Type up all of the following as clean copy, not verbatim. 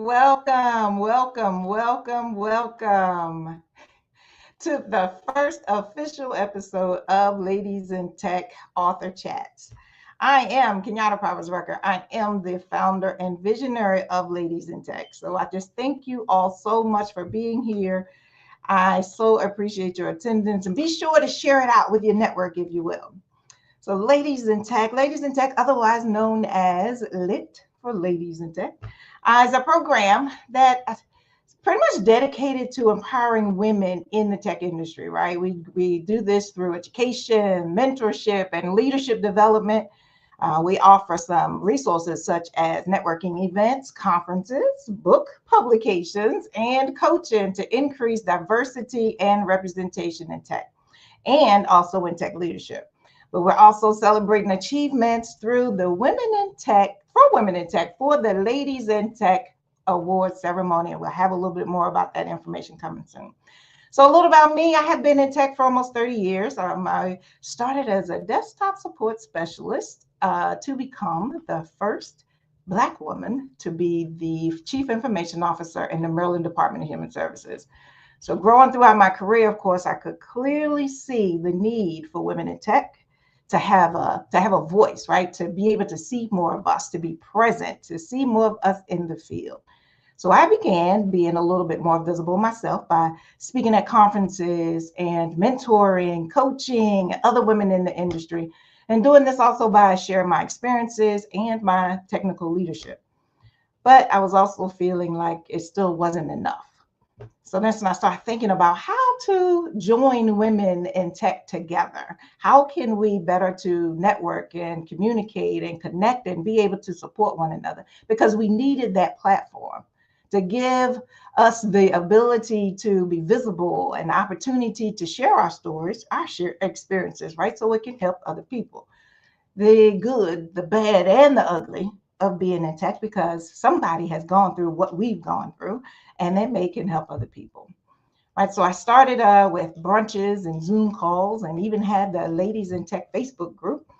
Welcome, welcome, welcome, welcome to the first official episode of Ladies in Tech Author Chats. I am Kenyatta Powers Rucker. I am the founder and visionary of Ladies in Tech. So I just thank you all so much for being here. I so appreciate your attendance and be sure to share it out with your network if you will. So Ladies in Tech, otherwise known as LIT for Ladies in Tech, is a program that is pretty much dedicated to empowering women in the tech industry, right? We do this through education, mentorship, and leadership development. We offer some resources such as networking events, conferences, book publications, and coaching to increase diversity and representation in tech and also in tech leadership. But we're also celebrating achievements through the Women in Tech for the Ladies in Tech Award ceremony. And we'll have a little bit more about that information coming soon. So a little about me, I have been in tech for almost 30 years. I started as a desktop support specialist to become the first Black woman to be the Chief Information Officer in the Maryland Department of Human Services. So growing throughout my career, of course, I could clearly see the need for women in tech to have a voice, right? To be able to see more of us, to be present, to see more of us in the field. So I began being a little bit more visible myself by speaking at conferences and mentoring, coaching other women in the industry, and doing this also by sharing my experiences and my technical leadership. But I was also feeling like it still wasn't enough. So that's when I started thinking about how to join women in tech together. How can we better to network and communicate and connect and be able to support one another? Because we needed that platform to give us the ability to be visible and opportunity to share our stories, our shared experiences, right? So it can help other people. The good, the bad, and the ugly of being in tech because somebody has gone through what we've gone through and it may can help other people. Right, so I started with brunches and Zoom calls and even had the Ladies in Tech Facebook group.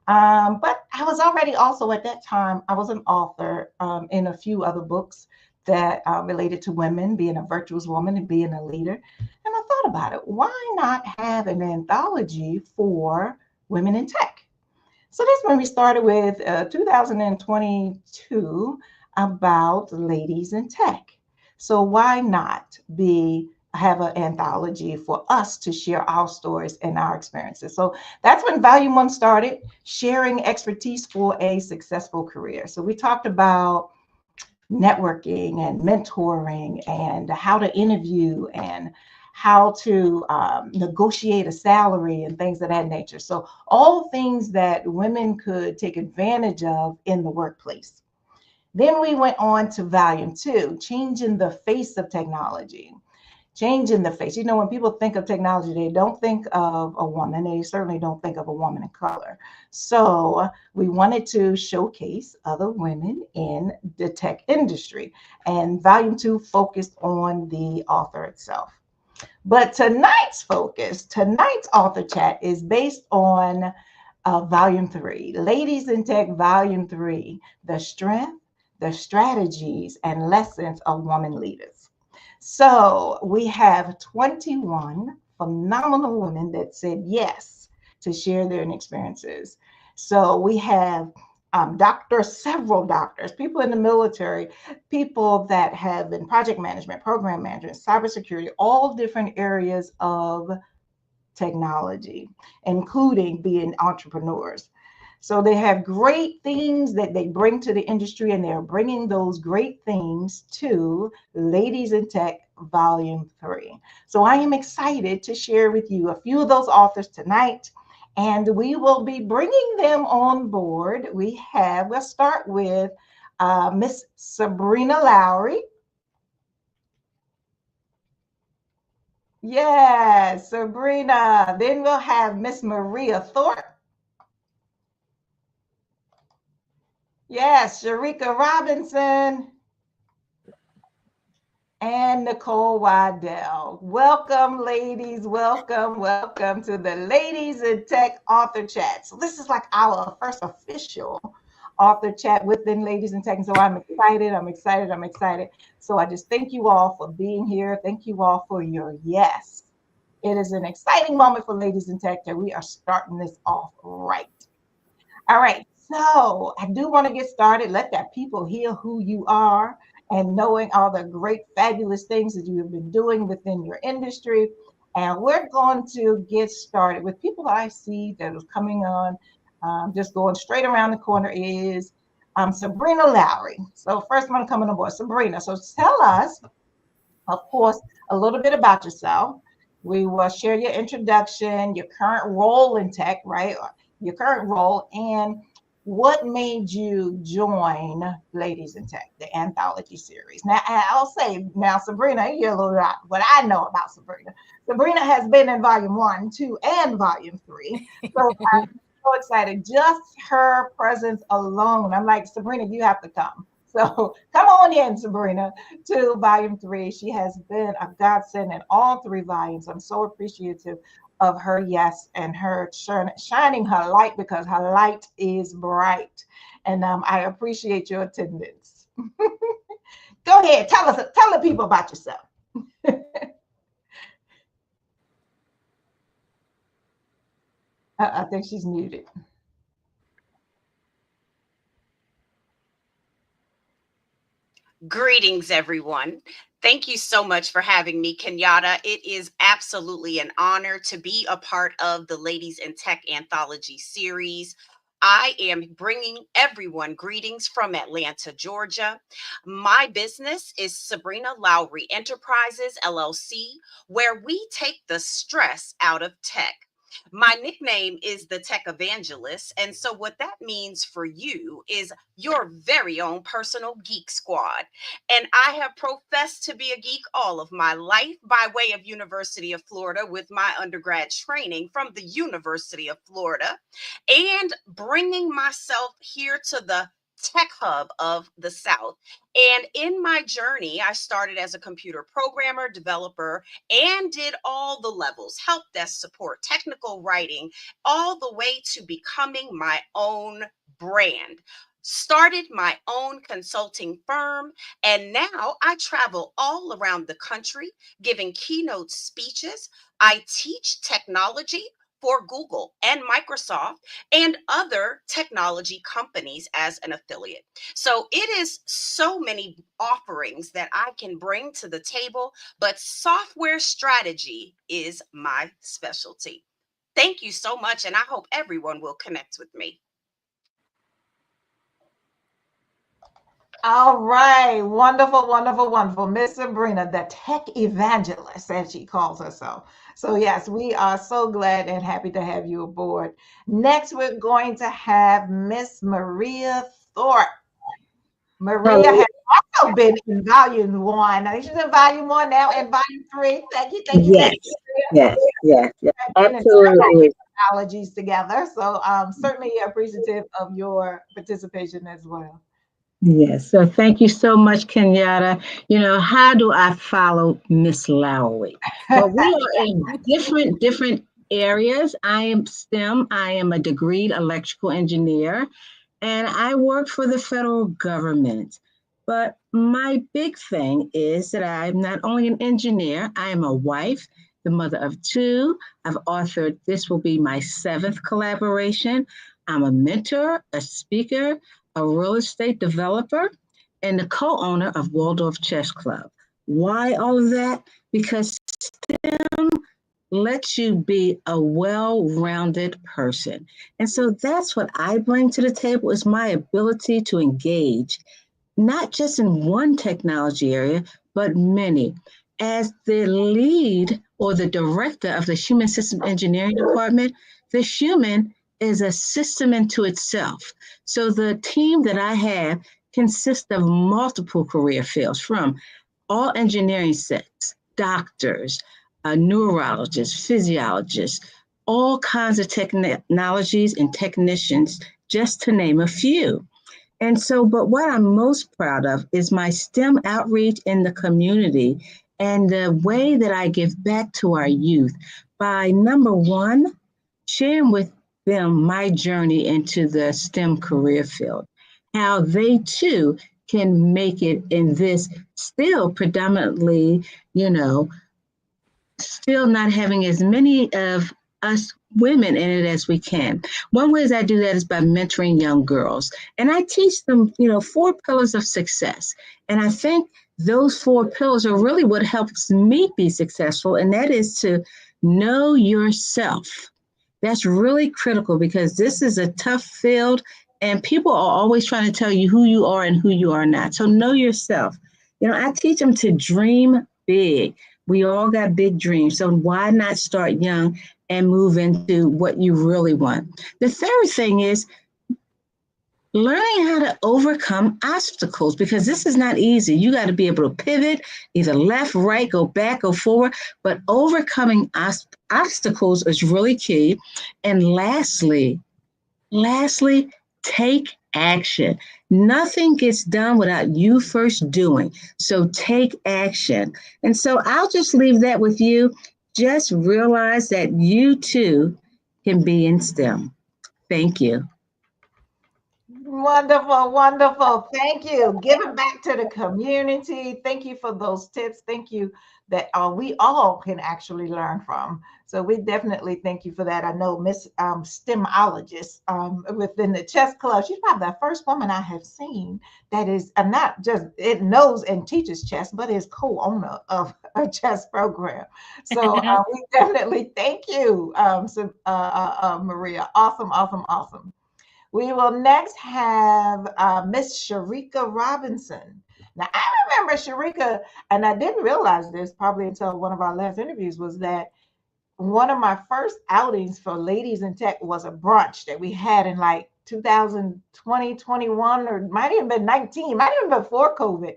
But I was already also at that time, I was an author in a few other books that related to women, being a virtuous woman and being a leader. And I thought about it. Why not have an anthology for women in tech? So that's when we started with 2022 about ladies in tech. So why not be have an anthology for us to share our stories and our experiences? So that's when Volume One started, sharing expertise for a successful career. So we talked about networking and mentoring and how to interview and how to negotiate a salary and things of that nature. So all things that women could take advantage of in the workplace. Then we went on to volume two, changing the face of technology. Changing the face. You know, when people think of technology, they don't think of a woman. They certainly don't think of a woman in color. So we wanted to showcase other women in the tech industry. And volume two focused on the author itself. But tonight's author chat is based on volume three, Ladies in Tech, volume three, the strength, the strategies, and lessons of women leaders. So we have 21 phenomenal women that said yes to share their experiences. So we have several doctors, people in the military, people that have been project management, program management, cybersecurity, all different areas of technology, including being entrepreneurs. So they have great things that they bring to the industry, and they're bringing those great things to Ladies in Tech Volume 3. So I am excited to share with you a few of those authors tonight, and we will be bringing them on board. We'll start with Miss Sabrina Lowry. Yes, Sabrina. Then we'll have Miss Maria Thorpe. Yes, Sharika Robinson and Nicole Waddell. Welcome, ladies. Welcome to the Ladies in Tech Author Chat. So this is like our first official author chat within Ladies in Tech. And so I'm excited. So I just thank you all for being here. Thank you all for your yes. It is an exciting moment for Ladies in Tech that we are starting this off right. All right. So I do want to get started. Let that people hear who you are and knowing all the great, fabulous things that you have been doing within your industry. And we're going to get started with people that I see that is coming on. Just going straight around the corner is Sabrina Lowry. So first one coming on board, Sabrina. So tell us, of course, a little bit about yourself. We will share your introduction, your current role in tech, right? Your current role, and what made you join Ladies in Tech, the anthology series. Now, I'll say, now, Sabrina, you hear a little bit what I know about Sabrina. Sabrina has been in volume 1, 2, and volume 3. So I'm so excited. Just her presence alone. I'm like, Sabrina, you have to come. So come on in, Sabrina, to volume 3. She has been a godsend in all 3 volumes. I'm so appreciative of her yes and her shining her light, because her light is bright. And I appreciate your attendance. Go ahead, tell the people about yourself. I think she's muted. Greetings, everyone. Thank you so much for having me, Kenyatta. It is absolutely an honor to be a part of the Ladies in Tech anthology series. I am bringing everyone greetings from Atlanta, Georgia. My business is Sabrina Lowry Enterprises, LLC, where we take the stress out of tech. My nickname is the Tech Evangelist. And so, what that means for you is your very own personal geek squad. And I have professed to be a geek all of my life by way of University of Florida with my undergrad training from the University of Florida, and bringing myself here to the tech hub of the South. And in my journey, I started as a computer programmer, developer, and did all the levels: help desk support, technical writing, all the way to becoming my own brand. Started my own consulting firm, and now I travel all around the country giving keynote speeches. I teach technology for Google and Microsoft and other technology companies as an affiliate. So it is so many offerings that I can bring to the table, but software strategy is my specialty. Thank you so much, and I hope everyone will connect with me. All right. Wonderful, wonderful, wonderful. Miss Sabrina, the tech evangelist, as she calls herself. So, yes, we are so glad and happy to have you aboard. Next, we're going to have Miss Maria Thorpe. Maria has also been in volume 1. I think she's in volume 1 now, and volume 3. Thank you, thank you, Yes, thank you. yes, absolutely. Technologies together. So, certainly appreciative of your participation as well. Yes. So thank you so much, Kenyatta. You know, how do I follow Miss Lowry? Well, we are in different areas. I am STEM. I am a degreed electrical engineer, and I work for the federal government. But my big thing is that I'm not only an engineer, I am a wife, the mother of 2. I've authored, this will be my 7th collaboration. I'm a mentor, a speaker, a real estate developer, and the co-owner of Waldorf Chess Club. Why all of that? Because STEM lets you be a well-rounded person. And so that's what I bring to the table, is my ability to engage, not just in one technology area, but many. As the lead or the director of the Human System Engineering Department, the human is a system into itself. So the team that I have consists of multiple career fields, from all engineering sets, doctors, neurologists, physiologists, all kinds of technologies and technicians, just to name a few. And so, but what I'm most proud of is my STEM outreach in the community and the way that I give back to our youth by, number one, sharing with them my journey into the STEM career field. how they too can make it in this still predominantly, you know, still not having as many of us women in it as we can. One way I do that is by mentoring young girls. And I teach them, 4 pillars of success. And I think those 4 pillars are really what helps me be successful. And that is to know yourself. That's really critical because this is a tough field and people are always trying to tell you who you are and who you are not. So know yourself. I teach them to dream big. We all got big dreams. So why not start young and move into what you really want? The third thing is learning how to overcome obstacles because this is not easy. You got to be able to pivot either left, right, go back, go forward. But overcoming obstacles is really key. And lastly, take action. Nothing gets done without you first doing. So take action. And so I'll just leave that with you. Just realize that you too can be in STEM. Thank you. Wonderful, wonderful. Thank you. Giving back to the community. Thank you for those tips. Thank you that we all can actually learn from. So we definitely thank you for that. I know Miss STEMologist within the chess club. She's probably the first woman I have seen that is not just it knows and teaches chess, but is co-owner of a chess program. So we definitely thank you, Maria. Awesome, awesome, awesome. We will next have Miss Sharika Robinson. Now, I remember Sharika, and I didn't realize this probably until one of our last interviews, was that one of my first outings for Ladies in Tech was a brunch that we had in like 2020, 21, or might even been 19, might even been before COVID.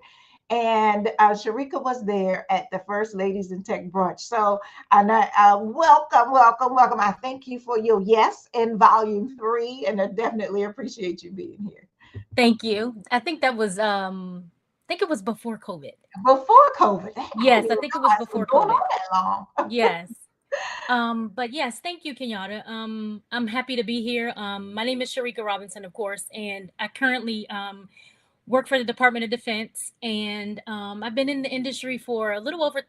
And Sharika was there at the first Ladies in Tech brunch. So, and welcome, welcome, welcome. I thank you for your yes in volume 3, and I definitely appreciate you being here. Thank you. I think that was I think it was before COVID. Before COVID. Yes, I think it was before COVID. On that long. Yes. But yes, thank you, Kenyatta. I'm happy to be here. My name is Sharika Robinson, of course, and I currently work for the Department of Defense, and I've been in the industry for a little over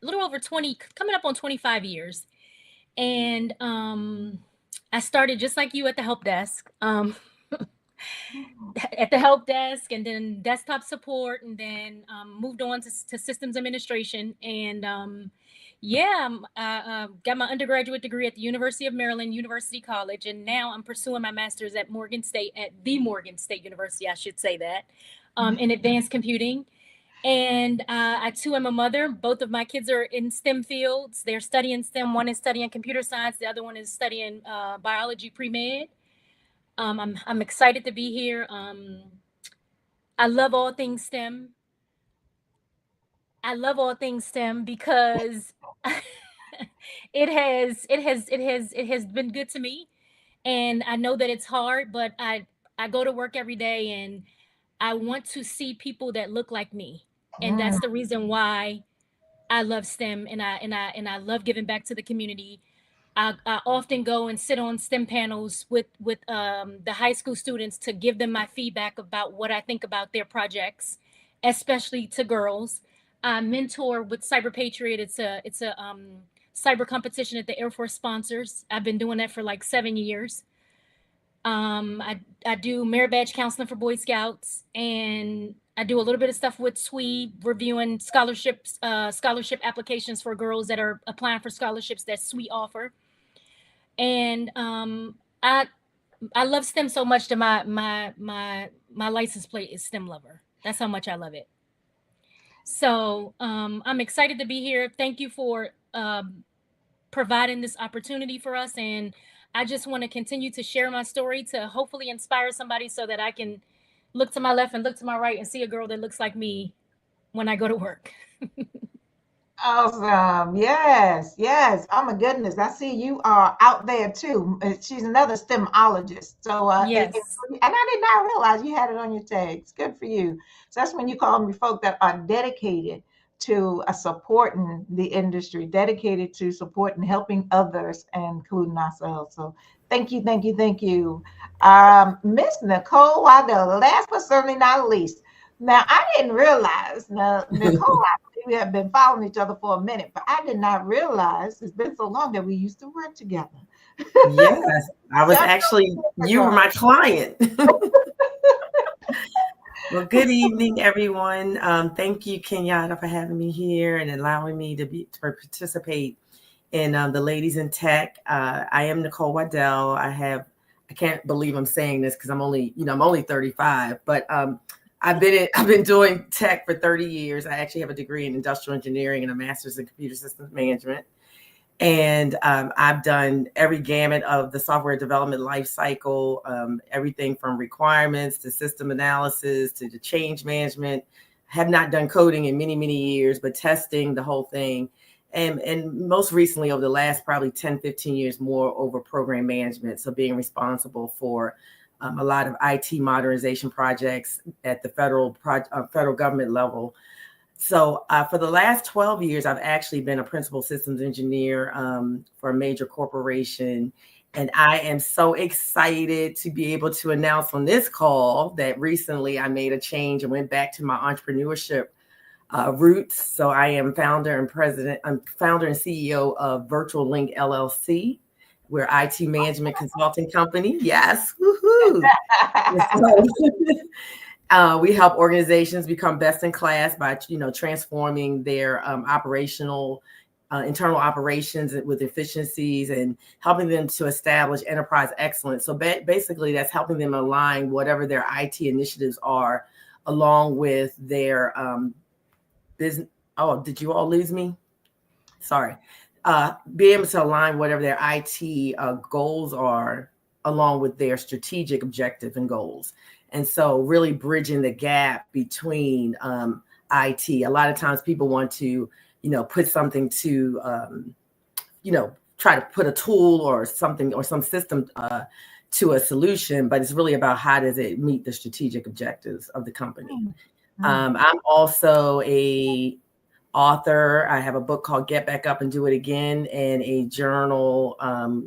20, coming up on 25 years. And I started just like you at the help desk, and then desktop support, and then moved on to systems administration. And I got my undergraduate degree at the University of Maryland, University College, and now I'm pursuing my master's at the Morgan State University, I should say that, in advanced computing. And I too am a mother. Both of my kids are in STEM fields. They're studying STEM. One is studying computer science. The other one is studying biology pre-med. I'm excited to be here. I love all things STEM. Because it has been good to me, and I know that it's hard, but I go to work every day and I want to see people that look like me, and that's the reason why I love STEM, and I love giving back to the community. I often go and sit on STEM panels with the high school students to give them my feedback about what I think about their projects, especially to girls. I mentor with Cyber Patriot. It's a cyber competition that the Air Force sponsors. I've been doing that for like 7 years. I do merit badge counseling for Boy Scouts, and I do a little bit of stuff with SWE, reviewing scholarship applications for girls that are applying for scholarships that SWE offer. And I love STEM so much that my license plate is STEM lover. That's how much I love it. So I'm excited to be here. Thank you for providing this opportunity for us. And I just want to continue to share my story to hopefully inspire somebody so that I can look to my left and look to my right and see a girl that looks like me when I go to work. Awesome. Yes, yes. Oh my goodness. I see you are out there too. She's another STEMologist. So yes. And I did not realize you had it on your tags. Good for you. So that's when you call me folk that are dedicated to supporting the industry, dedicated to supporting helping others, including ourselves. So Thank you, thank you, thank you. Miss Nicole Waddell, the last but certainly not least. Now, I didn't realize, now, Nicole, I believe we have been following each other for a minute, but I did not realize it's been so long that we used to work together. Yes, I was actually, you were my client. Well, good evening, everyone. Thank you, Kenyatta, for having me here and allowing me to participate in the Ladies in Tech. I am Nicole Waddell. I can't believe I'm saying this because I'm only 35, but I've been doing tech for 30 years. I actually have a degree in industrial engineering and a master's in computer systems management. And I've done every gamut of the software development life cycle, everything from requirements to system analysis to the change management. Have not done coding in many, many years, but testing, the whole thing. And most recently, over the last probably 10, 15 years, more over program management. So being responsible for a lot of IT modernization projects at the federal government level. So for the last 12 years, I've actually been a principal systems engineer for a major corporation. And I am so excited to be able to announce on this call that recently I made a change and went back to my entrepreneurship roots. So I am founder and CEO of Virtual Link LLC. We're IT management consulting company. Yes. Woohoo. We help organizations become best in class by, transforming their internal operations with efficiencies and helping them to establish enterprise excellence. So basically, that's helping them align whatever their IT initiatives are, along with their business. Oh, did you all lose me? Sorry. Be able to align whatever their IT goals are, along with their strategic objectives and goals. And so really bridging the gap between IT. A lot of times people want to, put something to, try to put a tool or something or some system to a solution, but it's really about how does it meet the strategic objectives of the company. I'm also a author. I have a book called Get Back Up and Do It Again and a journal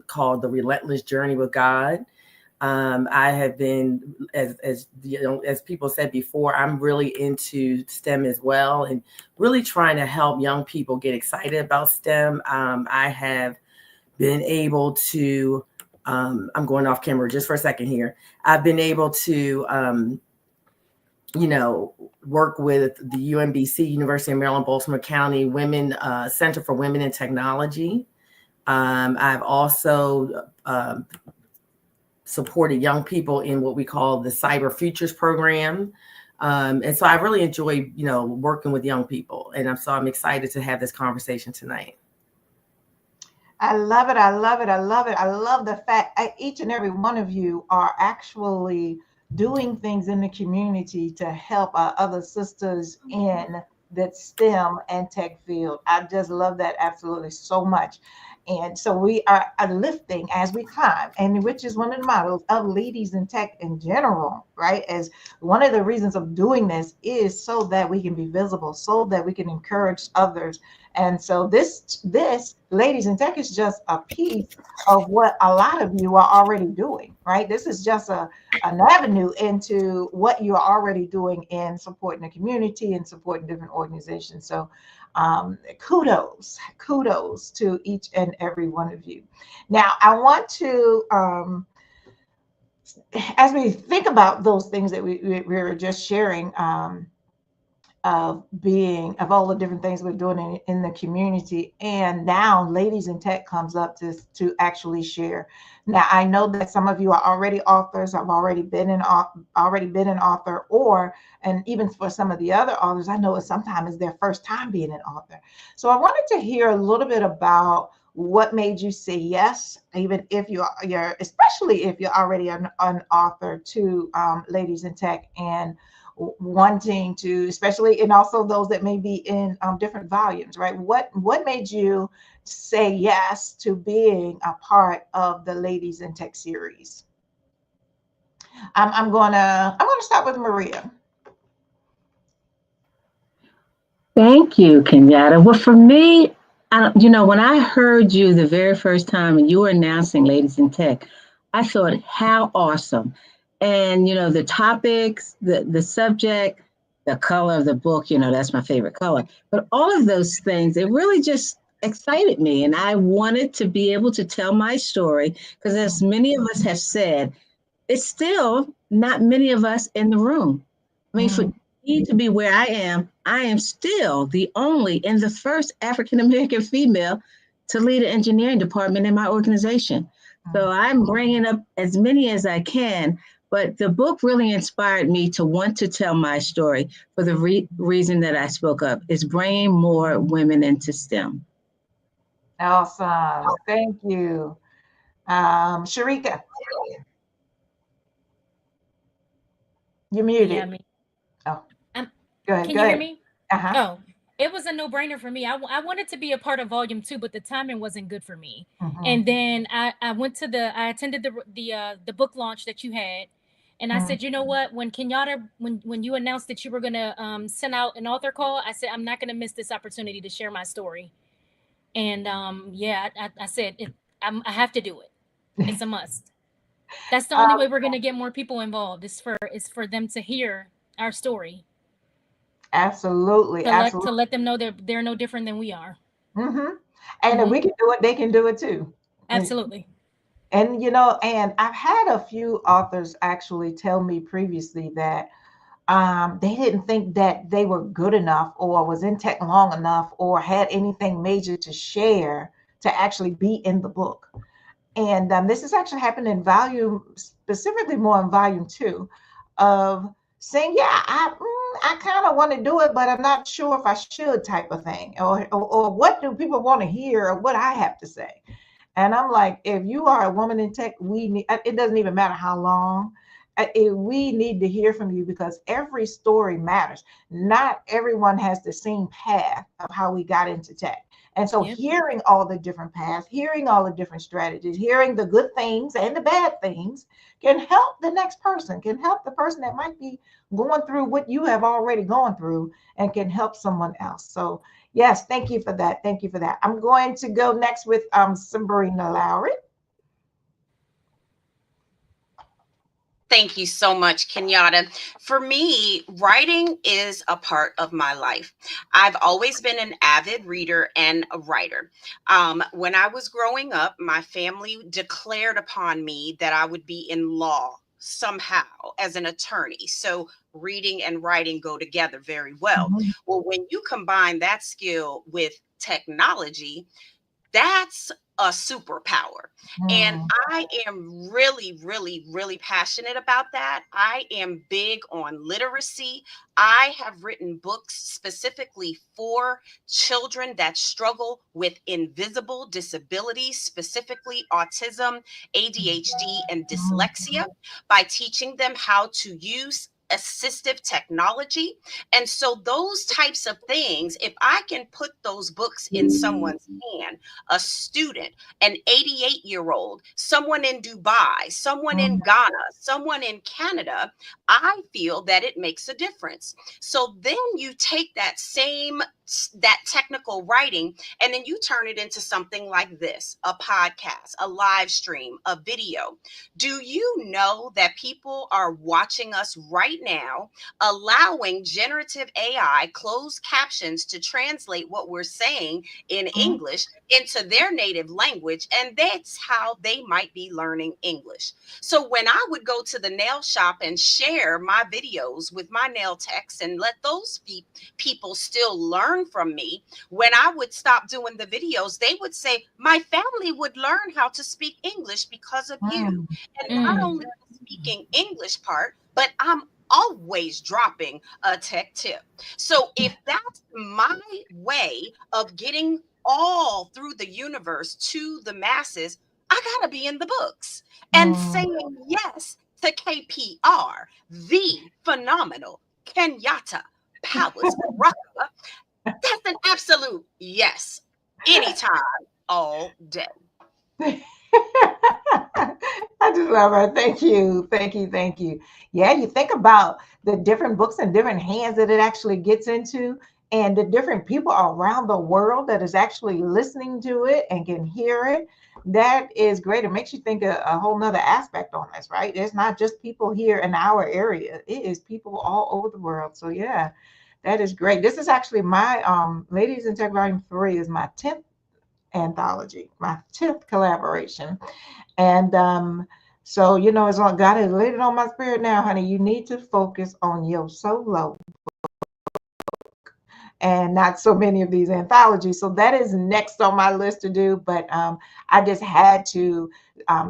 called The Relentless Journey with God. I have been, as people said before, I'm really into STEM as well, and really trying to help young people get excited about STEM. I have been able to, I'm going off camera just for a second here. I've been able to, work with the UMBC, University of Maryland, Baltimore County Women Center for Women in Technology. I've also supported young people in what we call the Cyber Futures program. And so I really enjoy, working with young people. And so I'm excited to have this conversation tonight. I love it. I love it. I love it. I love the fact each and every one of you are actually doing things in the community to help our other sisters in the STEM and tech field. I just love that absolutely so much. And so we are lifting as we climb, and which is one of the models of Ladies in Tech in general, right? As one of the reasons of doing this is so that we can be visible, so that we can encourage others. And so this Ladies in Tech is just a piece of what a lot of you are already doing, right? This is just an avenue into what you are already doing in supporting the community and supporting different organizations. So kudos to each and every one of you. Now, I want to, as we think about those things that we were just sharing, of all the different things we're doing in the community, and now Ladies in Tech comes up to actually share. Now, I know that some of you are already authors, have already been an author, and even for some of the other authors, I know sometimes it's their first time being an author. So I wanted to hear a little bit about what made you say yes, even if especially if you're already an author, to Ladies in Tech, and wanting to, especially, and also those that may be in different volumes, right? What made you say yes to being a part of the Ladies in Tech series? I'm gonna start with Maria. Thank you, Kenyatta. Well, for me, when I heard you the very first time and you were announcing Ladies in Tech, I thought, how awesome. And, the topics, the subject, the color of the book, that's my favorite color. But all of those things, it really just excited me. And I wanted to be able to tell my story because, as many of us have said, it's still not many of us in the room. I mean, for me to be where I am still the only and the first African-American female to lead an engineering department in my organization. So I'm bringing up as many as I can, but the book really inspired me to want to tell my story for the reason that I spoke of, is bringing more women into STEM. Awesome. Thank you. Sharika, you're muted. Yeah, me. Oh, I'm- go ahead. Can Go you hear ahead. me? Uh-huh. Oh, it was a no-brainer for me. I wanted to be a part of volume 2, but the timing wasn't good for me. Mhm. And then I attended the book launch that you had, and I said, you know what? When Kenyatta, when you announced that you were gonna send out an author call, I said I'm not gonna miss this opportunity to share my story. And I said I have to do it. It's a must. That's the only way we're gonna get more people involved. Is for them to hear our story, Absolutely. to Absolutely. let them know they're no different than we are. And if we can do it, they can do it too. Absolutely. And and I've had a few authors actually tell me previously that they didn't think that they were good enough or was in tech long enough or had anything major to share to actually be in the book. And this has actually happened in volume, specifically more in volume 2, of saying, yeah, I kind of want to do it, but I'm not sure if I should, type of thing, or what do people want to hear or what I have to say. And I'm like, if you are a woman in tech, it doesn't even matter how long. We need to hear from you because every story matters. Not everyone has the same path of how we got into tech. And so hearing all the different paths, hearing all the different strategies, hearing the good things and the bad things can help the next person, can help the person that might be going through what you have already gone through and can help someone else. So yes, thank you for that. Thank you for that. I'm going to go next with Sabrina Lowry. Thank you so much, Kenyatta. For me, writing is a part of my life. I've always been an avid reader and a writer. When I was growing up, my family declared upon me that I would be in law somehow as an attorney. So reading and writing go together very well. Well, when you combine that skill with technology, that's a superpower. And I am really, really, really passionate about that. I am big on literacy. I have written books specifically for children that struggle with invisible disabilities, specifically autism, ADHD, and dyslexia, by teaching them how to use assistive technology. And so those types of things, if I can put those books in someone's hand, a student, an 88-year-old, someone in Dubai, someone in Ghana, someone in Canada, I feel that it makes a difference. So then you take that technical writing and then you turn it into something like this, a podcast, a live stream, a video. Do you know that people are watching us right now, allowing generative AI closed captions to translate what we're saying in English into their native language, and that's how they might be learning English. So when I would go to the nail shop and share my videos with my nail techs and let those people still learn from me, when I would stop doing the videos, they would say, my family would learn how to speak English because of you. And not only the speaking English part, but I'm always dropping a tech tip. So if that's my way of getting all through the universe to the masses, I gotta be in the books and saying yes to KPR, the phenomenal Kenyatta Powers Baraka. That's an absolute yes, anytime, all day. I just love her. Thank you. Thank you. Thank you. Yeah, you think about the different books and different hands that it actually gets into, and the different people around the world that is actually listening to it and can hear it. that is great. It makes you think a whole nother aspect on this, right? It's not just people here in our area. It is people all over the world. So yeah, that is great. This is actually my Ladies in Tech Volume 3 is my 10th anthology, my 10th collaboration. And so, you know, as long God has laid it on my spirit now, honey, you need to focus on your solo and not so many of these anthologies. So that is next on my list to do. But I just had to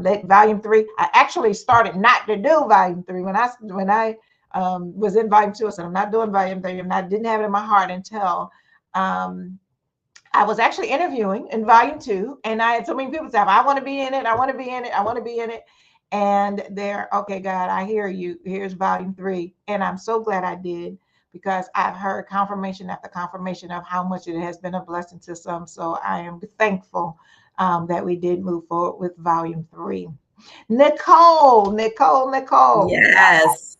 let Volume 3. I actually started not to do Volume 3 when I was in Volume 2. I said I'm not doing Volume 3. Didn't have it in my heart until I was actually interviewing in Volume 2, and I had so many people say, I want to be in it. I want to be in it. I want to be in it. And they're okay, God, I hear you. Here's Volume 3. And I'm so glad I did, because I've heard confirmation after confirmation of how much it has been a blessing to some. So I am thankful that we did move forward with Volume 3. Nicole. Yes.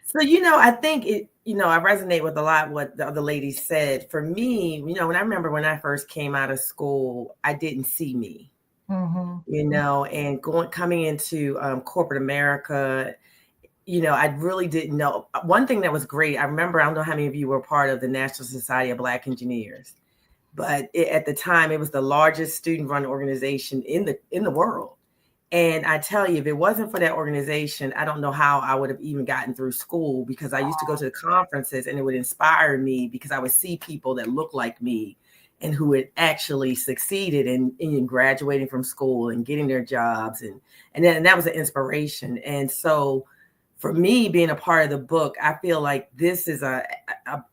So, I think I resonate with a lot what the other ladies said. For me, when I remember when I first came out of school, I didn't see me, and coming into corporate America, I really didn't know. One thing that was great, I remember, I don't know how many of you were part of the National Society of Black Engineers, but at the time, it was the largest student-run organization in the world. And I tell you, if it wasn't for that organization, I don't know how I would have even gotten through school, because I used to go to the conferences and it would inspire me, because I would see people that looked like me and who had actually succeeded in graduating from school and getting their jobs. And that was an inspiration. And so for me, being a part of the book, I feel like this is an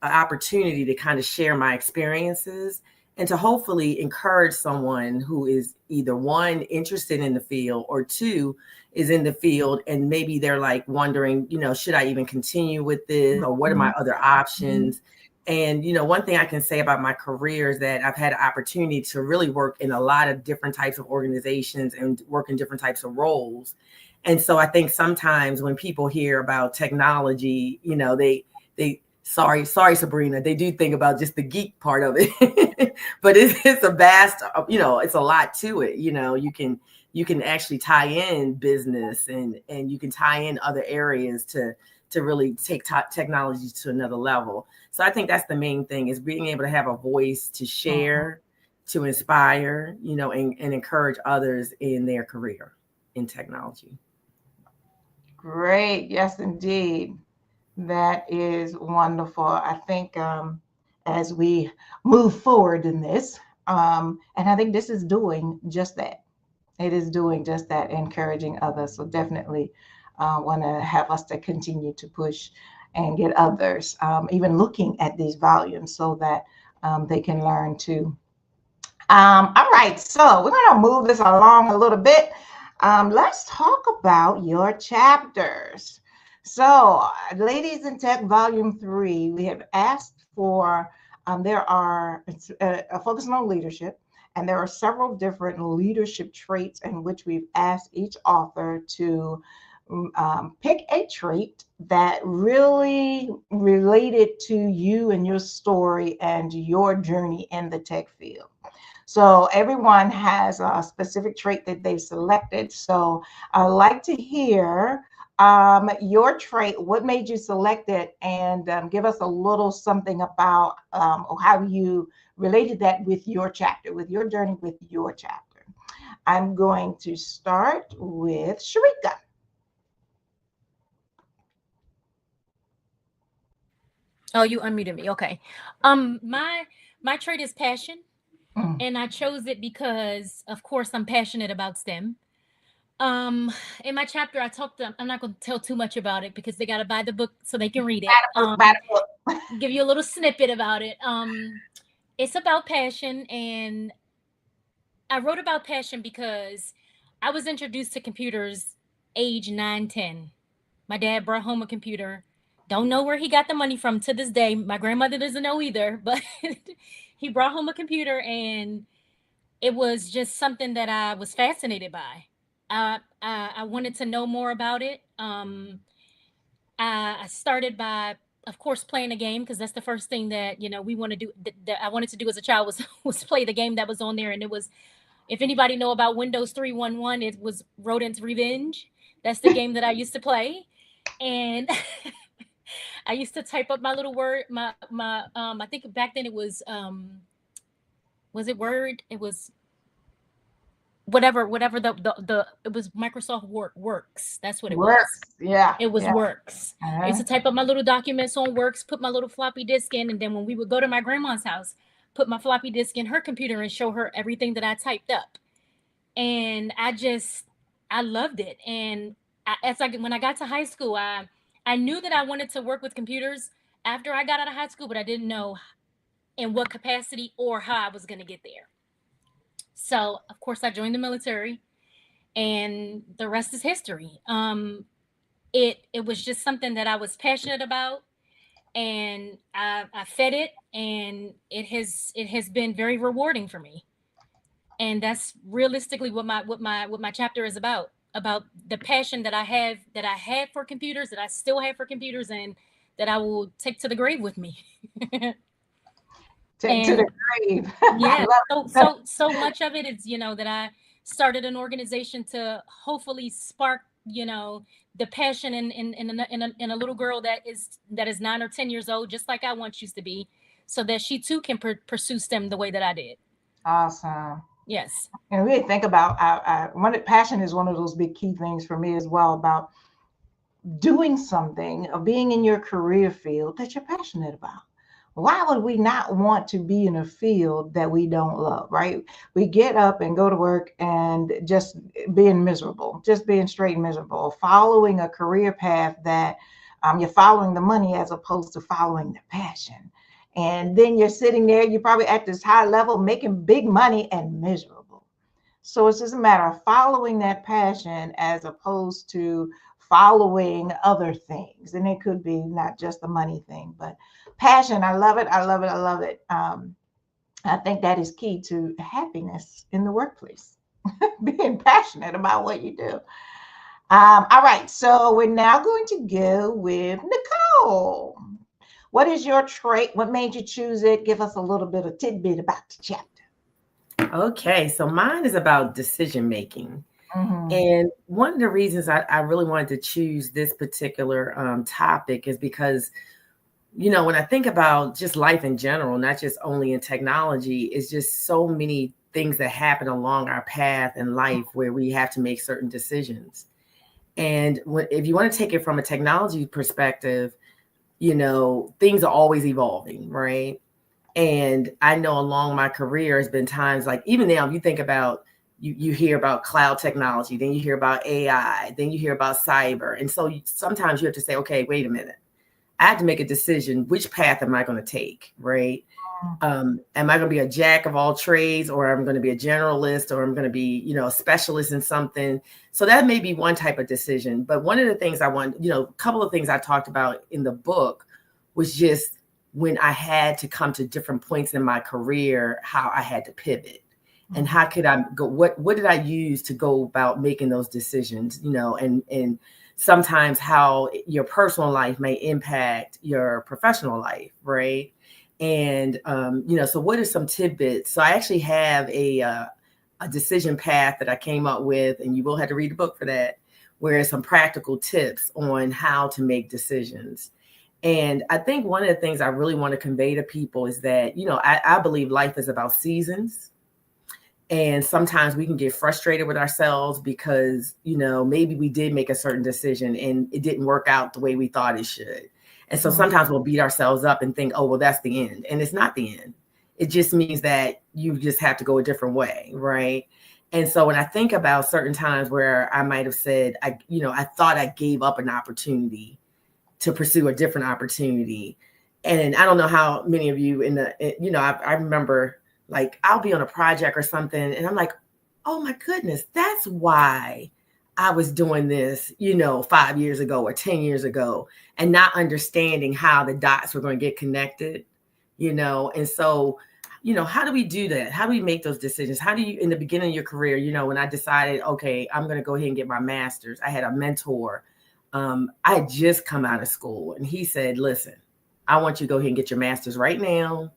opportunity to kind of share my experiences and to hopefully encourage someone who is either one, interested in the field, or two, is in the field and maybe they're like wondering, should I even continue with this, or what are my other options? And, one thing I can say about my career is that I've had an opportunity to really work in a lot of different types of organizations and work in different types of roles. And so I think sometimes when people hear about technology, they sorry, Sabrina, they do think about just the geek part of it, but it's a vast, it's a lot to it. You can actually tie in business and you can tie in other areas to really take technology to another level. So I think that's the main thing, is being able to have a voice to share, to inspire, and encourage others in their career in technology. Great. Yes, indeed. That is wonderful. I think as we move forward in this, and I think this is doing just that. It is doing just that, encouraging others. So definitely want to have us to continue to push and get others even looking at these volumes so that they can learn too. All right, so we're going to move this along a little bit. Let's talk about your chapters. So, Ladies in Tech Volume 3, we have asked for, it's a focus on leadership, and there are several different leadership traits in which we've asked each author to pick a trait that really related to you and your story and your journey in the tech field. So everyone has a specific trait that they've selected. So I'd like to hear your trait, what made you select it, and give us a little something about how you related that with your chapter, with your journey, with your chapter. I'm going to start with Sharika. Oh, you unmuted me. Okay. My trait is passion, and I chose it because, of course, I'm passionate about STEM. In my chapter, I'm not going to tell too much about it because they got to buy the book so they can read it. Give you a little snippet about it. It's about passion, and I wrote about passion because I was introduced to computers age 9, 10. My dad brought home a computer. Don't know where he got the money from to this day. My grandmother doesn't know either, but he brought home a computer, and it was just something that I was fascinated by. I wanted to know more about it. I started by, of course, playing a game, because that's the first thing that we want to do. That I wanted to do as a child was play the game that was on there, and it was If anybody know about Windows 3.11, it was Rodent's Revenge. That's the game that I used to play. And I used to type up my little word, I think back then it was it Word? It was whatever the it was Microsoft Works. That's what it was. Yeah. It was Works. I used Uh-huh. to type up my little documents on Works, put my little floppy disk in, and then when we would go to my grandma's house, put my floppy disk in her computer and show her everything that I typed up. And I loved it. And when I got to high school, I knew that I wanted to work with computers after I got out of high school, but I didn't know in what capacity or how I was going to get there. So, of course, I joined the military, and the rest is history. It was just something that I was passionate about, and I fed it, and it has been very rewarding for me. And that's realistically what my chapter is about the passion that I had for computers, that I still have for computers, and that I will take to the grave with me. To the grave. Yeah. So much of it is, that I started an organization to hopefully spark, the passion in a little girl that is 9 or 10 years old, just like I once used to be, so that she too can pursue STEM the way that I did. Awesome. Yes. And really think about passion is one of those big key things for me as well, about doing something, or being in your career field that you're passionate about. Why would we not want to be in a field that we don't love, right? We get up and go to work and just being miserable, just being straight miserable, following a career path that you're following the money as opposed to following the passion. And then you're sitting there, you're probably at this high level, making big money and miserable. So it's just a matter of following that passion as opposed to following other things. And it could be not just the money thing, but passion. I love it. I love it. I love it. I think that is key to happiness in the workplace, being passionate about what you do. All right. So we're now going to go with Nicole. What is your trait? What made you choose it? Give us a little bit of tidbit about the chapter. Okay, so mine is about decision making. Mm-hmm. And one of the reasons I really wanted to choose this particular topic is because, when I think about just life in general, not just only in technology, it's just so many things that happen along our path in life where we have to make certain decisions. And if you want to take it from a technology perspective, things are always evolving, right? And I know along my career, has been times like, even now, if you think about, you hear about cloud technology, then you hear about AI, then you hear about cyber. And so sometimes you have to say, okay, wait a minute. I have to make a decision. Which path am I going to take, right? Am I going to be a jack of all trades, or I'm going to be a generalist, or I'm going to be, a specialist in something? So that may be one type of decision. But one of the things a couple of things I talked about in the book was just when I had to come to different points in my career, how I had to pivot. And how could I go? What did I use to go about making those decisions? And sometimes how your personal life may impact your professional life, right? And so what are some tidbits? So I actually have a decision path that I came up with, and you will have to read the book for that, where some practical tips on how to make decisions. And I think one of the things I really want to convey to people is that, I believe life is about seasons. And sometimes we can get frustrated with ourselves because, maybe we did make a certain decision and it didn't work out the way we thought it should. And so sometimes we'll beat ourselves up and think, oh, well, that's the end. And it's not the end. It just means that you just have to go a different way, right? And so when I think about certain times where I might have said, I thought I gave up an opportunity to pursue a different opportunity. And I don't know how many of you I remember, like, I'll be on a project or something and I'm like, oh my goodness, that's why I was doing this, 5 years ago or 10 years ago, and not understanding how the dots were going to get connected, And so, how do we do that? How do we make those decisions? How do you, in the beginning of your career, when I decided, okay, I'm going to go ahead and get my master's, I had a mentor. I had just come out of school and he said, listen, I want you to go ahead and get your master's right now,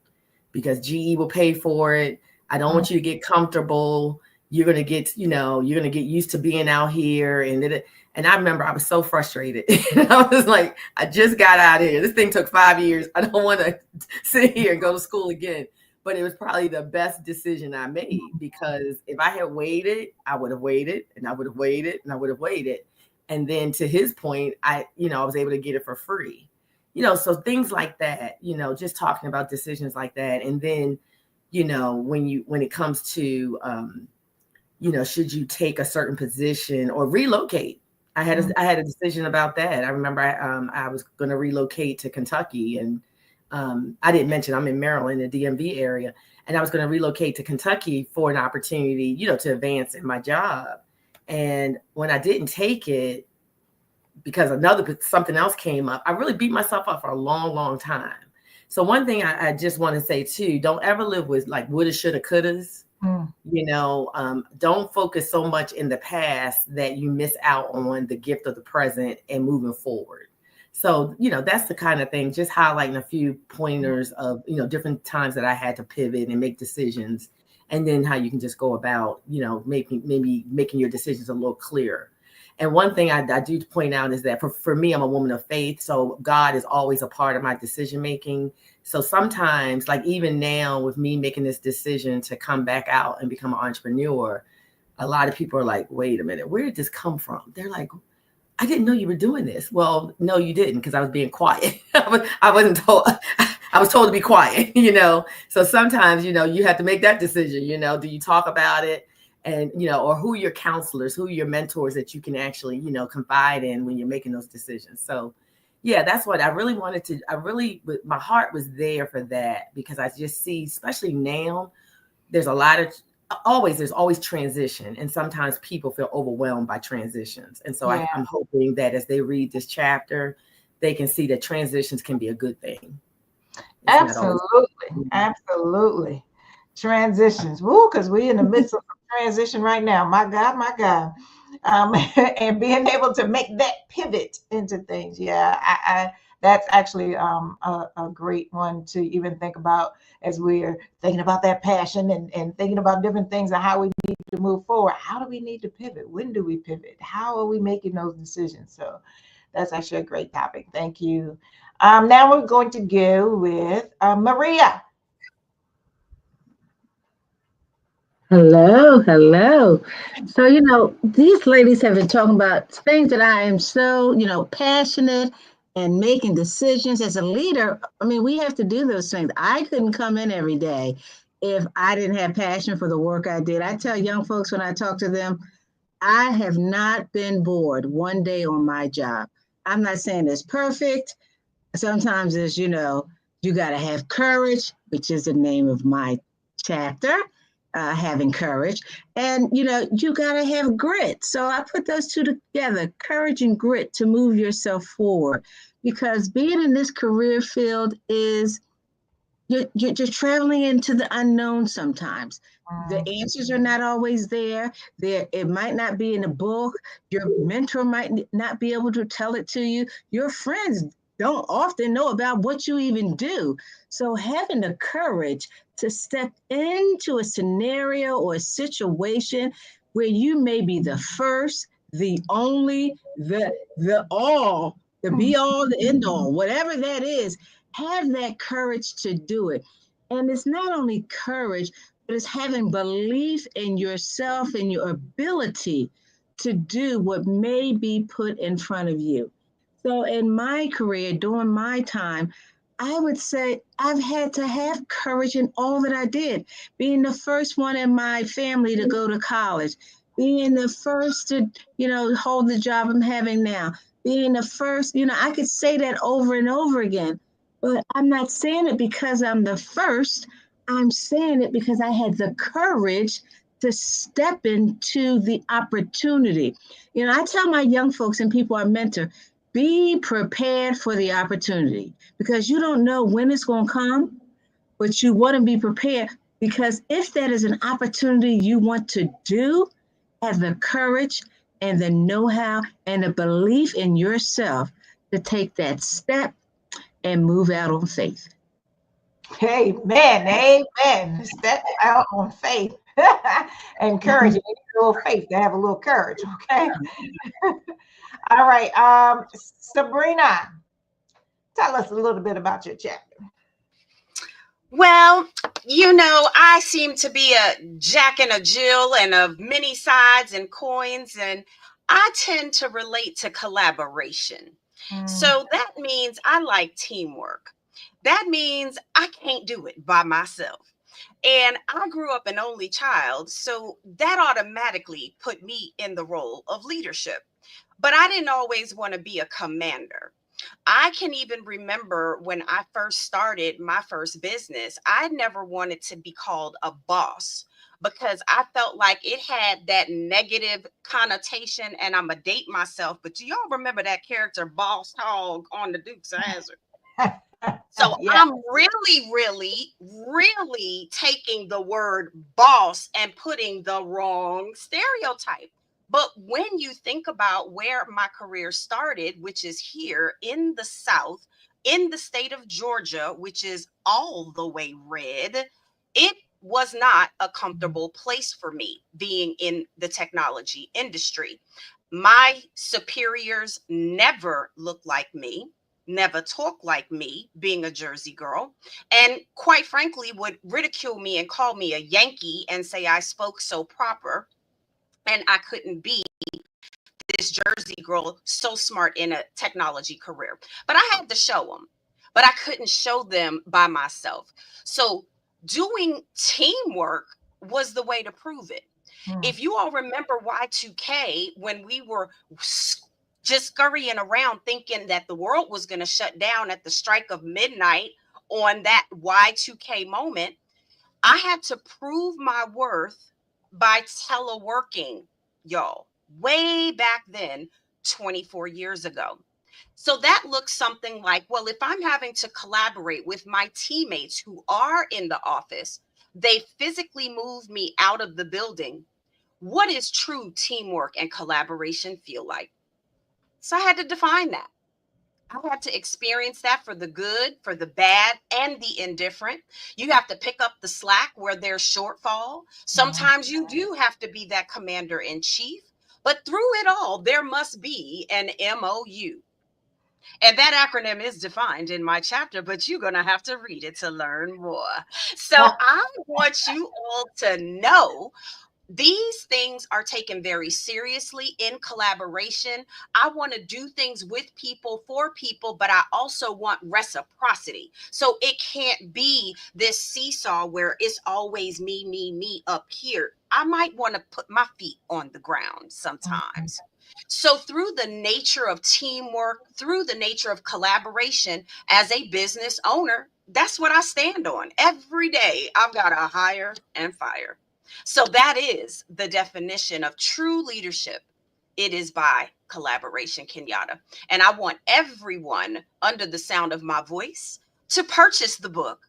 because GE will pay for it. I don't want you to get comfortable. you're going to get, you're going to get used to being out here. And I remember I was so frustrated. I was like, I just got out of here. This thing took 5 years. I don't want to sit here and go to school again. But it was probably the best decision I made, because if I had waited, I would have waited, and I would have waited, and I would have waited. And then to his point, I was able to get it for free. So things like that, just talking about decisions like that. And then, when it comes to, should you take a certain position or relocate? I had a decision about that. I remember I was going to relocate to Kentucky, and I didn't mention I'm in Maryland, the DMV area, and I was going to relocate to Kentucky for an opportunity, to advance in my job. And when I didn't take it because something else came up, I really beat myself up for a long, long time. So one thing I just want to say too, don't ever live with like woulda, shoulda, couldas. Don't focus so much in the past that you miss out on the gift of the present and moving forward. So, that's the kind of thing, just highlighting a few pointers of, different times that I had to pivot and make decisions, and then how you can just go about, making your decisions a little clearer. And one thing I do point out is that for me, I'm a woman of faith. So God is always a part of my decision making. So sometimes, like even now with me making this decision to come back out and become an entrepreneur, a lot of people are like, wait a minute, where did this come from? They're like, I didn't know you were doing this. Well, no, you didn't, because I was being quiet. I wasn't told. I was told to be quiet, So sometimes, you have to make that decision. Do you talk about it? And, or who are your counselors, who are your mentors that you can actually, confide in when you're making those decisions. So, yeah, that's what I really wanted to. My heart was there for that, because I just see, especially now, there's always transition. And sometimes people feel overwhelmed by transitions. And so I'm hoping that as they read this chapter, they can see that transitions can be a good thing. Absolutely. Transitions. Woo, because we're in the midst of a transition right now. My God. And being able to make that pivot into things. Yeah, that's actually a great one to even think about as we're thinking about that passion and thinking about different things and how we need to move forward. How do we need to pivot? When do we pivot? How are we making those decisions? So that's actually a great topic. Thank you. Now we're going to go with Maria. Hello. So, these ladies have been talking about things that I am so, passionate and making decisions as a leader. I mean, we have to do those things. I couldn't come in every day if I didn't have passion for the work I did. I tell young folks when I talk to them, I have not been bored one day on my job. I'm not saying it's perfect. Sometimes it's, you got to have courage, which is the name of my chapter. Having courage, and you got to have grit. So I put those two together, courage and grit, to move yourself forward, because being in this career field is you're traveling into the unknown sometimes. The answers are not always there. It might not be in a book. Your mentor might not be able to tell it to you. Your friends don't often know about what you even do. So having the courage to step into a scenario or a situation where you may be the first, the only, the all, the be all, the end all, whatever that is, have that courage to do it. And it's not only courage, but it's having belief in yourself and your ability to do what may be put in front of you. So in my career, during my time, I would say I've had to have courage in all that I did. Being the first one in my family to go to college, being the first to, hold the job I'm having now, being the first, I could say that over and over again, but I'm not saying it because I'm the first. I'm saying it because I had the courage to step into the opportunity. I tell my young folks and people I mentor, be prepared for the opportunity, because you don't know when it's going to come, but you want to be prepared, because if that is an opportunity you want to do, have the courage and the know-how and the belief in yourself to take that step and move out on faith. Amen. Step out on faith. And courage. You need a little faith to have a little courage. Okay. All right. Sabrina, tell us a little bit about your chapter. Well, I seem to be a Jack and a Jill and of many sides and coins, and I tend to relate to collaboration. So that means I like teamwork. That means I can't do it by myself. And I grew up an only child, so that automatically put me in the role of leadership. But I didn't always want to be a commander. I can even remember when I first started my first business, I never wanted to be called a boss because I felt like it had that negative connotation. And I'm going to date myself, but do y'all remember that character, Boss Hogg, on the Dukes of Hazzard? So Yeah. I'm really taking the word boss and putting the wrong stereotype. But when you think about where my career started, which is here in the South, in the state of Georgia, which is all the way red, it was not a comfortable place for me being in the technology industry. My superiors never looked like me, never talked like me, being a Jersey girl, and quite frankly would ridicule me and call me a Yankee and say I spoke so proper. And I couldn't be this Jersey girl so smart in a technology career. But I had to show them. But I couldn't show them by myself. So doing teamwork was the way to prove it. If you all remember Y2K, when we were just scurrying around thinking that the world was going to shut down at the strike of midnight on that Y2K moment, I had to prove my worth by teleworking, y'all, way back then, 24 years ago. So that looks something like, well, if I'm having to collaborate with my teammates who are in the office, they physically move me out of the building. What is true teamwork and collaboration feel like? So I had to define that. I had to experience that for the good, for the bad, and the indifferent. You have to pick up the slack where there's shortfall. Sometimes you do have to be that commander in chief, but through it all, there must be an MOU. And that acronym is defined in my chapter, but you're going to have to read it to learn more. So I want you all to know these things are taken very seriously in collaboration. I want to do things with people, for people, but I also want reciprocity. So it can't be this seesaw where it's always me up here. I might want to put my feet on the ground sometimes. So through the nature of teamwork, through the nature of collaboration, as a business owner, that's what I stand on. Every day, I've got to hire and fire. So that is the definition of true leadership. It is by collaboration, Kenyatta. And I want everyone under the sound of my voice to purchase the book,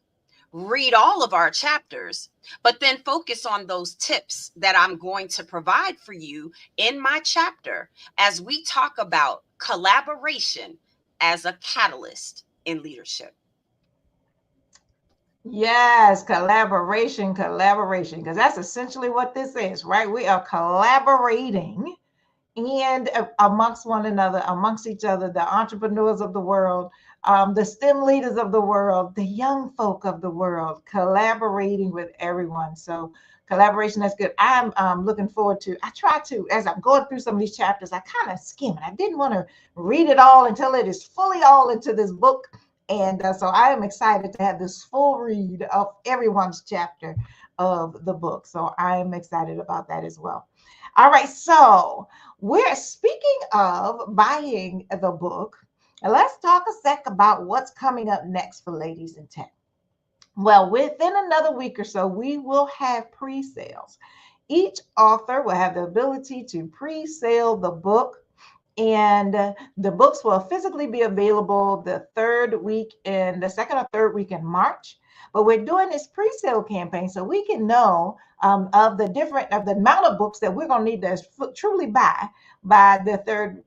read all of our chapters, but then focus on those tips that I'm going to provide for you in my chapter as we talk about collaboration as a catalyst in leadership. Yes, collaboration, because that's essentially what this is, right? We are collaborating and amongst one another, amongst each other, the entrepreneurs of the world, the STEM leaders of the world, the young folk of the world, collaborating with everyone. So collaboration, that's good. I'm looking forward to, I try to, as I'm going through some of these chapters, I kind of skim it. I didn't want to read it all until it is fully all into this book. And so I am excited to have this full read of everyone's chapter of the book. So I am excited about that as well. All right, so we're speaking of buying the book. Let's talk a sec about what's coming up next for Ladies in Tech. Well, within another week or so, we will have pre-sales. Each author will have the ability to pre-sale the book. And the books will physically be available the second or third week in March. But we're doing this pre-sale campaign so we can know of the amount of books that we're going to need to truly buy by the third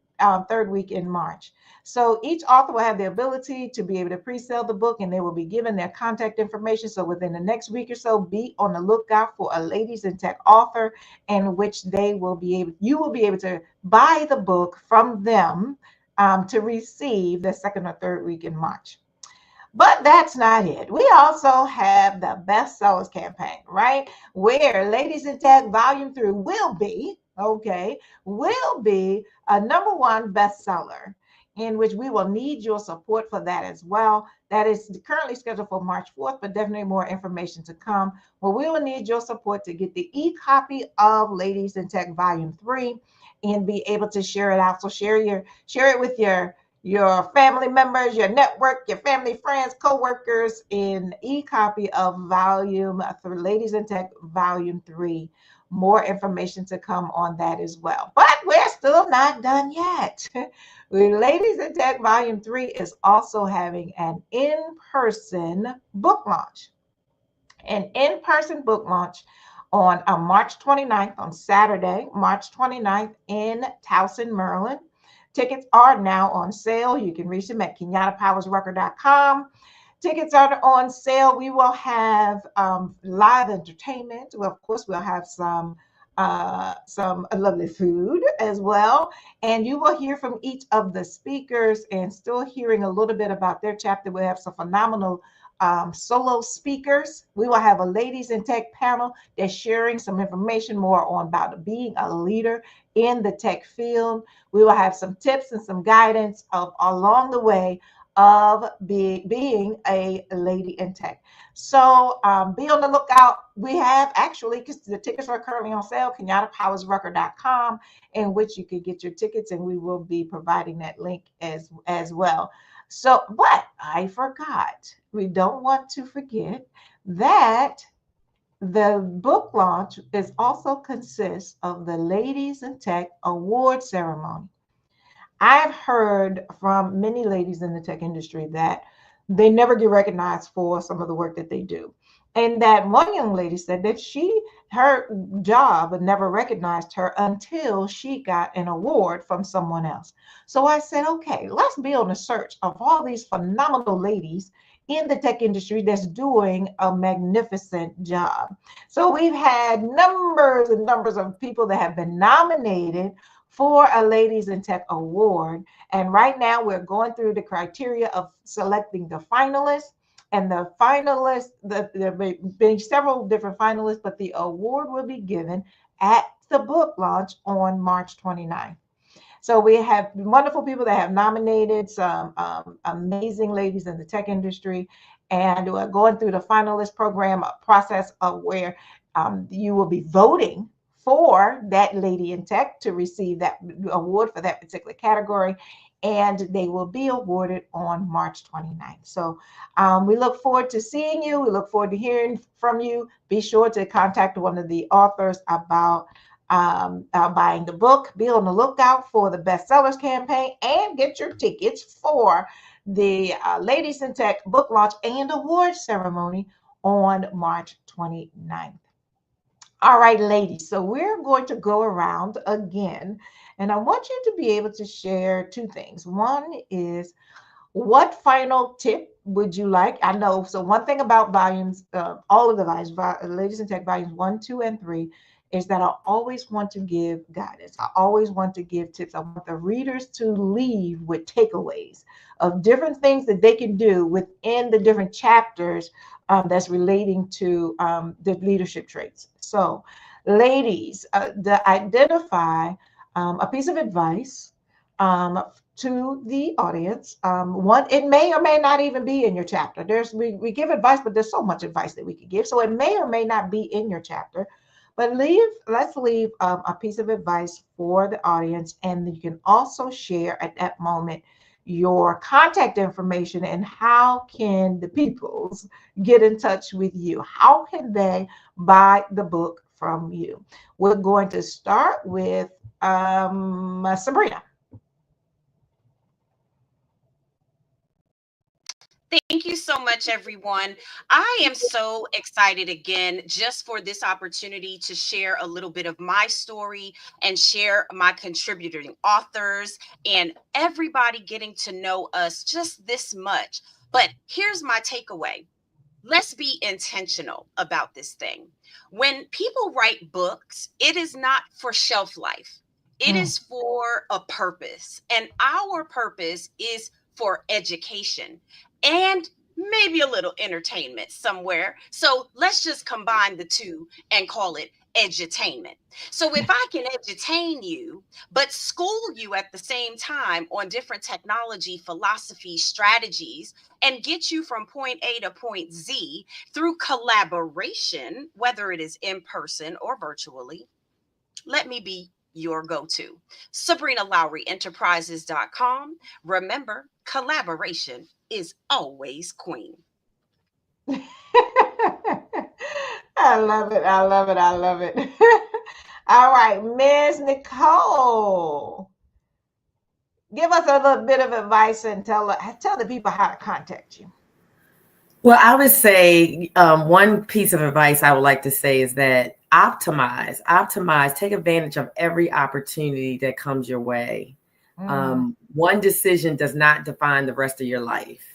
third week in March. So each author will have the ability to be able to pre-sell the book, and they will be given their contact information. So within the next week or so, be on the lookout for a Ladies in Tech author, in which you will be able to buy the book from them to receive the second or third week in March. But that's not it. We also have the bestsellers campaign, right? Where Ladies in Tech Volume 3 will be a #1 bestseller, in which we will need your support for that as well. That is currently scheduled for March 4th, but definitely more information to come. Well, we will need your support to get the e-copy of Ladies in Tech Volume 3 and be able to share it out. So share it with your family members, your network, your family, friends, co-workers in e-copy of Volume 3, Ladies in Tech Volume 3. More information to come on that as well. But we're still not done yet. Ladies in Tech Volume 3 is also having an in-person book launch. An in-person book launch on March 29th, on Saturday, March 29th in Towson, Maryland. Tickets are now on sale. You can reach them at KenyataPowersRucker.com. Tickets are on sale. We will have live entertainment. Well, of course, we'll have some lovely food as well. And you will hear from each of the speakers, and still hearing a little bit about their chapter. We'll have some phenomenal solo speakers. We will have a Ladies in Tech panel that's sharing some information more on about being a leader in the tech field. We will have some tips and some guidance along the way of being a lady in tech. So be on the lookout. We have actually, because the tickets are currently on sale, KenyataPowersRucker.com, in which you can get your tickets, and we will be providing that link as well. So, but I forgot, we don't want to forget that the book launch also consists of the Ladies in Tech Award ceremony. I've heard from many ladies in the tech industry that they never get recognized for some of the work that they do. And that one young lady said that her job never recognized her until she got an award from someone else. So I said, okay, let's be on the search of all these phenomenal ladies in the tech industry that's doing a magnificent job. So we've had numbers and numbers of people that have been nominated for a Ladies in Tech award. And right now we're going through the criteria of selecting the finalists. And the finalists, there have been several different finalists, but the award will be given at the book launch on March 29th. So we have wonderful people that have nominated, some amazing ladies in the tech industry, and we're going through the finalist program process of where you will be voting for that lady in tech to receive that award for that particular category, and they will be awarded on March 29th. So we look forward to seeing you. We look forward to hearing from you. Be sure to contact one of the authors about buying the book. Be on the lookout for the bestsellers campaign and get your tickets for the Ladies in Tech book launch and award ceremony on March 29th. All right, ladies, so we're going to go around again, and I want you to be able to share two things. One is, what final tip would you like? I know, so one thing about volumes, all of the volumes, Ladies in Tech volumes 1, 2, and 3, is that I always want to give guidance. I always want to give tips. I want the readers to leave with takeaways of different things that they can do within the different chapters that's relating to the leadership traits. So, ladies, identify a piece of advice to the audience. One, it may or may not even be in your chapter. We give advice, but there's so much advice that we could give. So it may or may not be in your chapter. But let's leave a piece of advice for the audience, and you can also share at that moment your contact information and how can the peoples get in touch with you? How can they buy the book from you? We're going to start with Sabrina. Thank you so much, everyone. I am so excited again just for this opportunity to share a little bit of my story and share my contributing authors and everybody getting to know us just this much. But here's my takeaway. Let's be intentional about this thing. When people write books, it is not for shelf life. It Mm. is for a purpose. And our purpose is for education and maybe a little entertainment somewhere. So let's just combine the two and call it edutainment. So if I can edutain you, but school you at the same time on different technology, philosophy, strategies, and get you from point A to point Z through collaboration, whether it is in person or virtually, let me be your go-to. SabrinaLowryEnterprises.com. Remember, collaboration is always queen. I love it. I love it. I love it. All right, Ms. Nicole, give us a little bit of advice and tell the people how to contact you. Well, I would say one piece of advice I would like to say is that optimize, take advantage of every opportunity that comes your way. One decision does not define the rest of your life.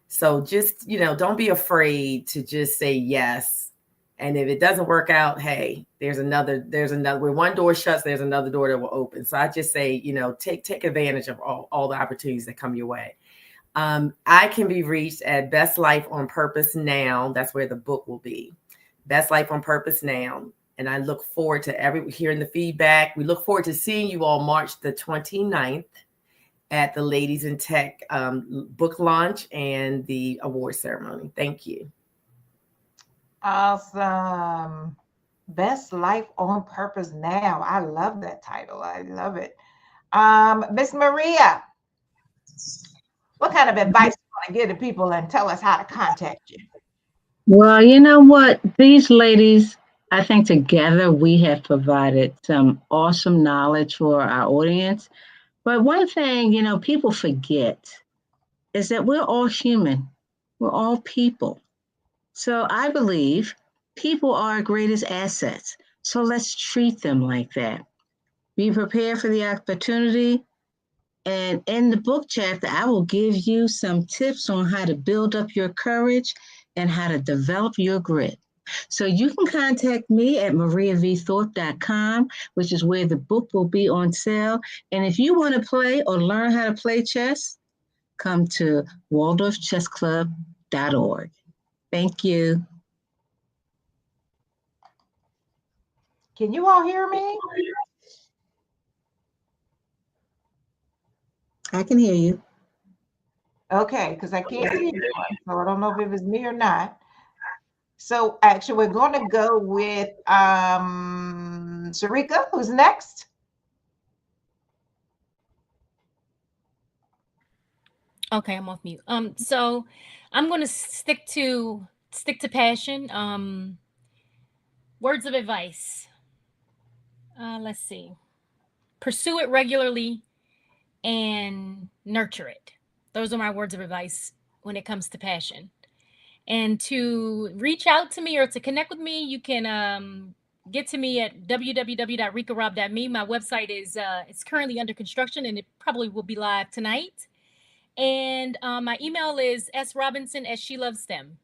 So just, don't be afraid to just say yes. And if it doesn't work out, hey, there's another, when one door shuts, there's another door that will open. So I just say, take advantage of all the opportunities that come your way. I can be reached at Best Life on Purpose Now. That's where the book will be. Best Life on Purpose Now. And I look forward to hearing the feedback. We look forward to seeing you all March the 29th at the Ladies in Tech book launch and the award ceremony. Thank you. Awesome. Best Life on Purpose Now. I love that title. I love it. Miss Maria, what kind of advice you want to give to people and tell us how to contact you? Well, you know what? These ladies, I think together we have provided some awesome knowledge for our audience. But one thing, people forget is that we're all human. We're all people. So I believe people are our greatest assets. So let's treat them like that. Be prepared for the opportunity. And in the book chapter, I will give you some tips on how to build up your courage and how to develop your grit. So you can contact me at mariavthorpe.com, which is where the book will be on sale. And if you want to play or learn how to play chess, come to waldorfchessclub.org. Thank you. Can you all hear me? I can hear you. Okay, because I can't see anyone, so I don't know if it was me or not. So actually, we're going to go with Sharika, who's next. Okay, I'm off mute. So I'm going to stick to passion. Words of advice. Let's see. Pursue it regularly and nurture it. Those are my words of advice when it comes to passion. And to reach out to me or to connect with me, you can get to me at www.rikarob.me. My website is it's currently under construction and it probably will be live tonight. And my email is srobinson@shelovestem.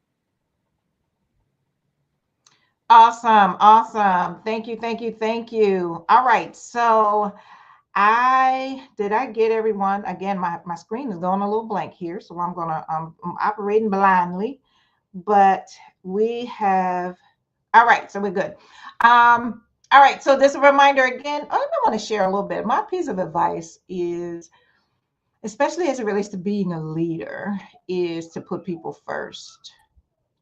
Awesome, awesome. Thank you, thank you, thank you. All right, so did I get everyone? Again, my screen is going a little blank here, so I'm operating blindly, but we have, all right, so we're good. All right, so just a reminder again, I want to share a little bit. My piece of advice is, especially as it relates to being a leader, is to put people first,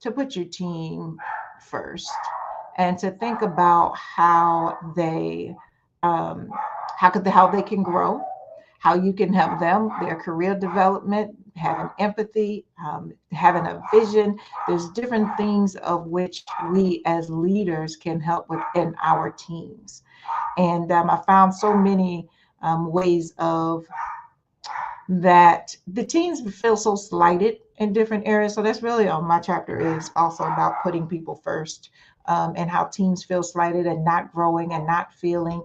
to put your team first, and to think about how they can grow, how you can help them, their career development, having empathy, having a vision. There's different things of which we as leaders can help within our teams. And I found so many ways of that the teams feel so slighted in different areas. So that's really my chapter is also about putting people first, and how teams feel slighted and not growing and not feeling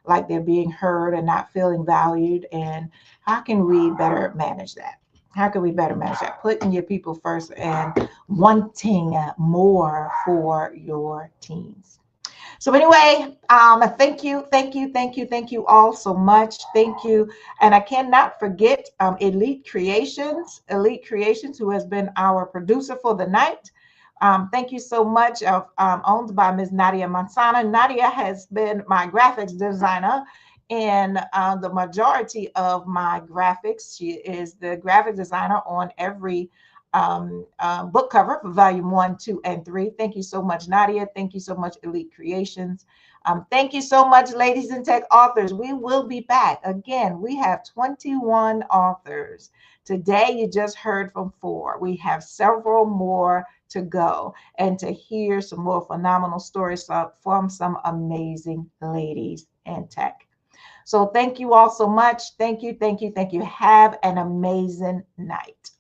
like they're being heard and not feeling valued. And how can we better manage that? How can we better manage that? Putting your people first and wanting more for your teams. So anyway, thank you all so much. Thank you. And I cannot forget Elite Creations, who has been our producer for the night. Thank you so much. Owned by Ms. Nadia Mansana. Nadia has been my graphics designer in the majority of my graphics. She is the graphic designer on every book cover for volume 1, 2, and 3. Thank you so much, Nadia. Thank you so much, Elite Creations. Thank you so much, Ladies in Tech authors. We will be back. Again, we have 21 authors. Today, you just heard from 4. We have several more to go and to hear some more phenomenal stories from some amazing ladies in tech. So thank you all so much. Thank you. Have an amazing night.